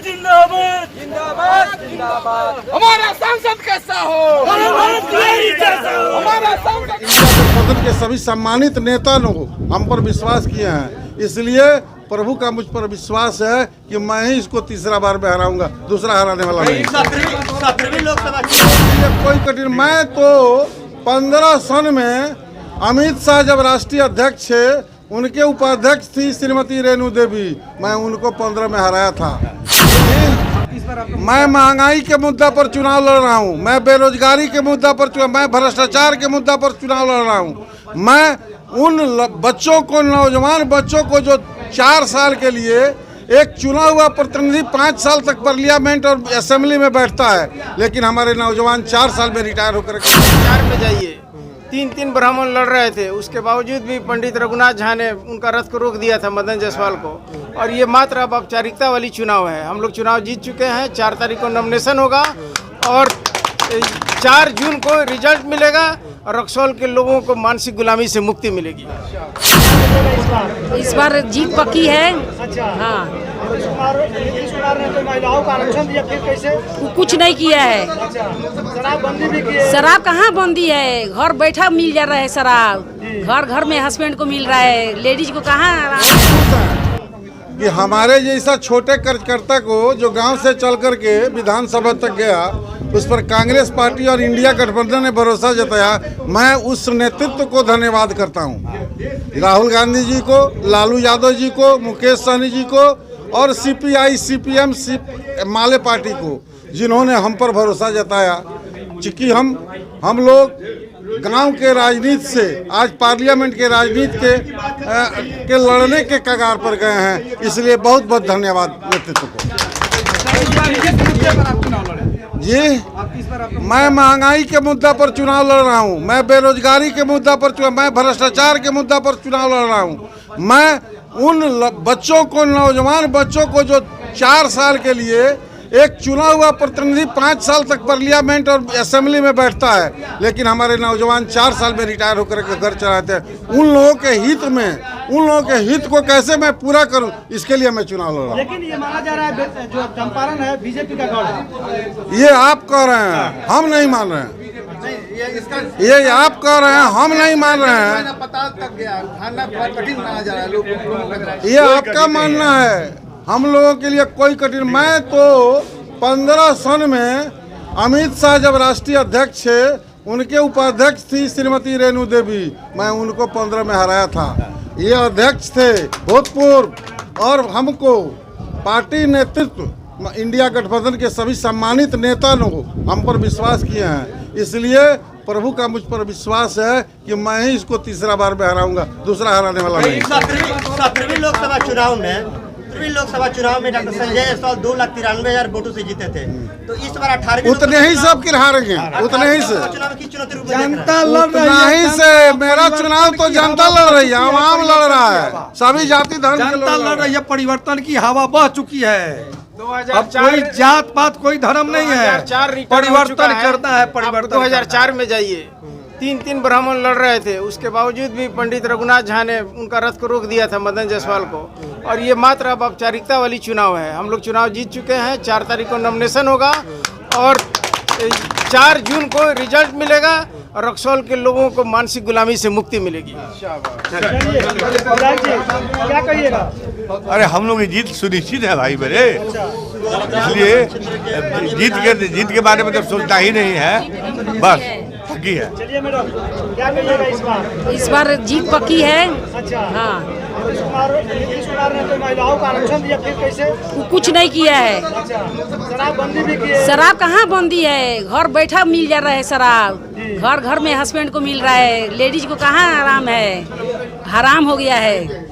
जिंदाबाद जिंदाबाद जिंदाबाद। हमारा सांसद कैसा हो, हमारा सांसद। गठबंधन के सभी सम्मानित नेता लोग हम पर विश्वास किए हैं, इसलिए प्रभु का मुझ पर विश्वास है कि मैं ही इसको तीसरा बार में हराऊंगा, दूसरा हराने वाला नहीं। 17वीं लोकसभा ये कोई कठिन, मैं तो 15 सन में अमित शाह जब राष्ट्रीय अध्यक्ष थे, उनके उपाध्यक्ष थी श्रीमती रेणु देवी, मैं उनको 15 में हराया था। मैं महंगाई के मुद्दा पर चुनाव लड़ रहा हूँ, मैं बेरोजगारी के मुद्दा पर चुनाव, मैं भ्रष्टाचार के मुद्दा पर चुनाव लड़ रहा हूँ। मैं उन बच्चों को, नौजवान बच्चों को जो 4 साल के लिए एक चुना हुआ प्रतिनिधि 5 साल तक पार्लियामेंट और असेंबली में बैठता है, लेकिन हमारे नौजवान 4 साल में रिटायर होकर 4 में जाइए। 3 ब्राह्मण लड़ रहे थे, उसके बावजूद भी पंडित रघुनाथ झा ने उनका रथ को रोक दिया था, मदन जायसवाल को। और ये मात्र अब औपचारिकता वाली चुनाव है। हम लोग चुनाव जीत चुके हैं। 4 तारीख को नॉमिनेशन होगा और 4 जून को रिजल्ट मिलेगा और रक्सौल के लोगों को मानसिक गुलामी से मुक्ति मिलेगी। इस बार जीत पक्की है। हाँ, महिलाओं का आरक्षण दिया, फिर कैसे? कुछ नहीं किया है। शराबबंदी भी की है। शराब कहाँ बंदी है, घर बैठा मिल जा रहा है शराब, घर घर में हस्बैंड को मिल रहा है, लेडीज को कहाँ। कि हमारे जैसा छोटे कार्यकर्ता को जो गांव से चल करके विधानसभा तक गया, उस पर कांग्रेस पार्टी और इंडिया गठबंधन ने भरोसा जताया। मैं उस नेतृत्व को धन्यवाद करता हूं, राहुल गांधी जी को, लालू यादव जी को, मुकेश सहनी जी को और CPI CPM माले पार्टी को, जिन्होंने हम पर भरोसा जताया। चूँकि हम लोग गांव के राजनीति से आज पार्लियामेंट के राजनीति के लड़ने के कगार पर गए हैं, इसलिए बहुत बहुत धन्यवाद नेतृत्व को। जी, मैं महंगाई के मुद्दा पर चुनाव लड़ रहा हूँ, मैं बेरोजगारी के मुद्दा पर चुनाव, मैं भ्रष्टाचार के मुद्दा पर चुनाव लड़ रहा हूँ। मैं उन बच्चों को, नौजवान बच्चों को जो 4 साल के लिए एक चुना हुआ प्रतिनिधि 5 साल तक पार्लियामेंट और असेंबली में बैठता है, लेकिन हमारे नौजवान 4 साल में रिटायर होकर के घर चलाते हैं। उन लोगों के हित में, उन लोगों के हित को कैसे मैं पूरा करूं, इसके लिए मैं चुनाव लड़ रहा हूं। लेकिन ये माना जा रहा है जो चंपारण है बीजेपी का गढ़ है। ये आप कह रहे हैं, हम नहीं मान रहे हैं। ये आप कह रहे हैं, हम नहीं मान रहे हैं। ये आपका मानना है, हम लोगों के लिए कोई कठिन। मैं तो 15 सन में अमित शाह जब राष्ट्रीय अध्यक्ष थे, उनके उपाध्यक्ष थी श्रीमती रेणु देवी, मैं उनको 15 में हराया था। ये अध्यक्ष थे भूतपूर्व, और हमको पार्टी नेतृत्व, इंडिया गठबंधन के सभी सम्मानित नेता लोग हम पर विश्वास किए हैं, इसलिए प्रभु का मुझ पर विश्वास है कि मैं ही इसको तीसरा बार में हराऊंगा, दूसरा हराने वाला नहीं। 17वीं लोकसभा चुनाव में डॉक्टर संजय जायसवाल 2,93,000 वोटों से जीते थे। तो इस बार 18वीं उतने ही सब किर हारेंगे, उतने ही से चुनाव की चुनौती रूप में जनता लड़ रही है। से मेरा चुनाव तो जनता लड़ रही है, आवाम लड़ रहा है, सभी जाति धर्म के जनता लोग लड़ रही है। परिवर्तन की हवा बह चुकी है। अब कोई जात पात, कोई धर्म नहीं है, परिवर्तन करना है। परिवर्तन 2004 में जाइए। 3 ब्राह्मण लड़ रहे थे, उसके बावजूद भी पंडित रघुनाथ झा ने उनका रथ को रोक दिया था, मदन जायसवाल को। और ये मात्र अब औपचारिकता वाली चुनाव है। हम लोग चुनाव जीत चुके हैं। 4 तारीख को नॉमिनेशन होगा और 4 जून को रिजल्ट मिलेगा और रक्सौल के लोगों को मानसिक गुलामी से मुक्ति मिलेगी। क्या कहिएगा? अरे हम लोग की जीत सुनिश्चित है भाई मेरे, इसलिए जीत के बारे में तो सोचना ही नहीं है, बस पक्की है। चलिए मैडम, क्या कहिएगा इस बार? जीत पक्की है। हाँ, नीतीश कुमार ने तो महिलाओं का आरक्षण दिया, फिर कैसे? कुछ नहीं किया है। शराबबंदी भी की है। शराब कहाँ बंदी है, घर बैठा मिल जा रहा है शराब, घर घर में हस्बैंड को मिल रहा है, लेडीज को कहाँ आराम है, हराम हो गया है।